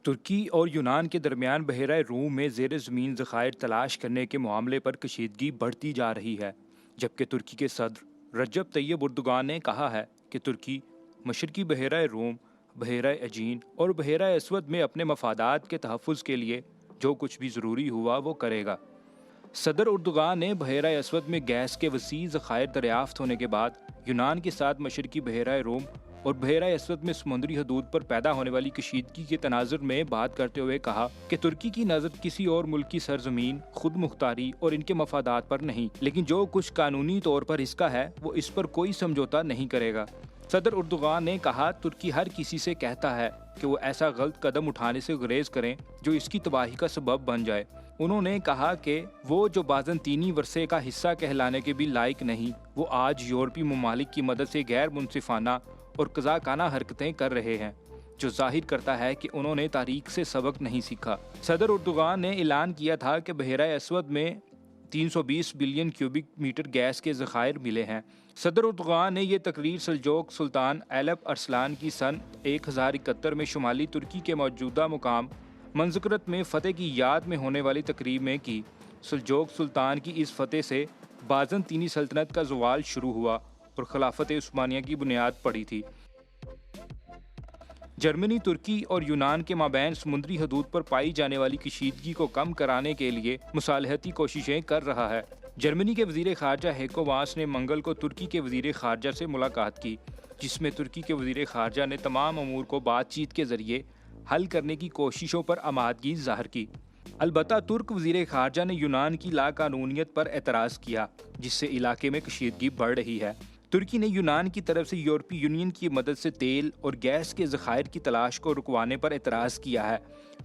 ترکی اور یونان کے درمیان بحیرہ روم میں زیر زمین ذخائر تلاش کرنے کے معاملے پر کشیدگی بڑھتی جا رہی ہے، جبکہ ترکی کے صدر رجب طیب اردوغان نے کہا ہے کہ ترکی مشرقی بحیرہ روم، بحیرہ ایجین اور بحیرہ اسود میں اپنے مفادات کے تحفظ کے لیے جو کچھ بھی ضروری ہوا وہ کرے گا۔ صدر اردوغان نے بحیرہ اسود میں گیس کے وسیع ذخائر دریافت ہونے کے بعد یونان کے ساتھ مشرقی بحیرہ روم اور بحیرہ اسود میں سمندری حدود پر پیدا ہونے والی کشیدگی کے تناظر میں بات کرتے ہوئے کہا کہ ترکی کی نظر کسی اور ملک کی سرزمین، خود مختاری اور ان کے مفادات پر نہیں، لیکن جو کچھ قانونی طور پر اس کا ہے وہ اس پر کوئی سمجھوتا نہیں کرے گا۔ صدر اردوغان نے کہا ترکی ہر کسی سے کہتا ہے کہ وہ ایسا غلط قدم اٹھانے سے گریز کریں جو اس کی تباہی کا سبب بن جائے۔ انہوں نے کہا کہ وہ جو بازنطینی ورثے کا حصہ کہلانے کے بھی لائق نہیں، وہ آج یورپی ممالک کی مدد سے غیر منصفانہ اور قزاقانہ حرکتیں کر رہے ہیں، جو ظاہر کرتا ہے کہ انہوں نے تاریخ سے سبق نہیں سیکھا۔ صدر اردوغان نے اعلان کیا تھا کہ بحیرہ اسود میں 320 بلین کیوبک میٹر گیس کے ذخائر ملے ہیں۔ صدر اردوغان نے یہ تقریر سلجوق سلطان ایلپ ارسلان کی سن 1071 میں شمالی ترکی کے موجودہ مقام منزکرت میں فتح کی یاد میں ہونے والی تقریب میں کی۔ سلجوق سلطان کی اس فتح سے بازنطینی سلطنت کا زوال شروع ہوا اور خلافت عثمانیہ کی بنیاد پڑی تھی۔ جرمنی ترکی اور یونان کے مابین سمندری حدود پر پائی جانے والی کشیدگی کو کم کرانے کے لیے مصالحتی کوششیں کر رہا ہے۔ جرمنی کے وزیر خارجہ ہیکو واس نے منگل کو ترکی کے وزیر خارجہ سے ملاقات کی، جس میں ترکی کے وزیر خارجہ نے تمام امور کو بات چیت کے ذریعے حل کرنے کی کوششوں پر آمادگی ظاہر کی۔ البتہ ترک وزیر خارجہ نے یونان کی لاقانونیت پر اعتراض کیا، جس سے علاقے میں کشیدگی بڑھ رہی ہے۔ ترکی نے یونان کی طرف سے یورپی یونین کی مدد سے تیل اور گیس کے ذخائر کی تلاش کو رکوانے پر اعتراض کیا ہے۔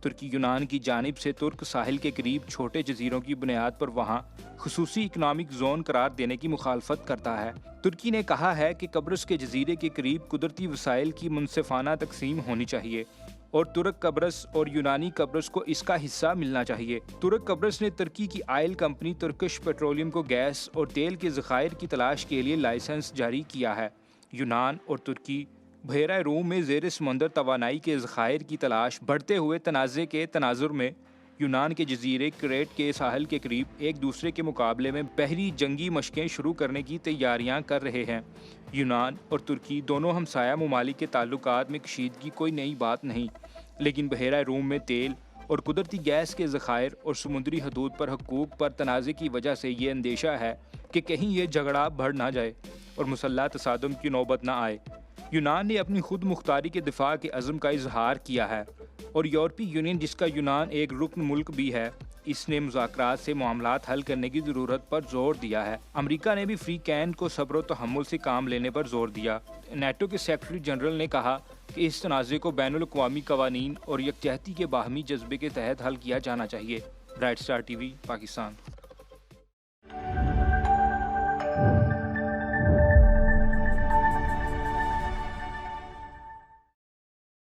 ترکی یونان کی جانب سے ترک ساحل کے قریب چھوٹے جزیروں کی بنیاد پر وہاں خصوصی اکنامک زون قرار دینے کی مخالفت کرتا ہے۔ ترکی نے کہا ہے کہ قبرص کے جزیرے کے قریب قدرتی وسائل کی منصفانہ تقسیم ہونی چاہیے اور ترک قبرص اور یونانی قبرص کو اس کا حصہ ملنا چاہیے۔ ترک قبرص نے ترکی کی آئل کمپنی ترکش پیٹرولیم کو گیس اور تیل کے ذخائر کی تلاش کے لیے لائسنس جاری کیا ہے۔ یونان اور ترکی بحیرہ روم میں زیر سمندر توانائی کے ذخائر کی تلاش بڑھتے ہوئے تنازع کے تناظر میں یونان کے جزیرے کریٹ کے ساحل کے قریب ایک دوسرے کے مقابلے میں بحری جنگی مشقیں شروع کرنے کی تیاریاں کر رہے ہیں۔ یونان اور ترکی دونوں ہمسایہ ممالک کے تعلقات میں کشیدگی کوئی نئی بات نہیں، لیکن بحیرہ روم میں تیل اور قدرتی گیس کے ذخائر اور سمندری حدود پر حقوق پر تنازع کی وجہ سے یہ اندیشہ ہے کہ کہیں یہ جھگڑا بڑھ نہ جائے اور مسلح تصادم کی نوبت نہ آئے۔ یونان نے اپنی خود مختاری کے دفاع کے عزم کا اظہار کیا ہے اور یورپی یونین، جس کا یونان ایک رکن ملک بھی ہے، اس نے مذاکرات سے معاملات حل کرنے کی ضرورت پر زور دیا ہے۔ امریکہ نے بھی فری کین کو صبر و تحمل سے کام لینے پر زور دیا۔ نیٹو کے سیکرٹری جنرل نے کہا کہ اس تنازع کو بین الاقوامی قوانین اور یکجہتی کے باہمی جذبے کے تحت حل کیا جانا چاہیے۔ Bright star T V, Pakistan.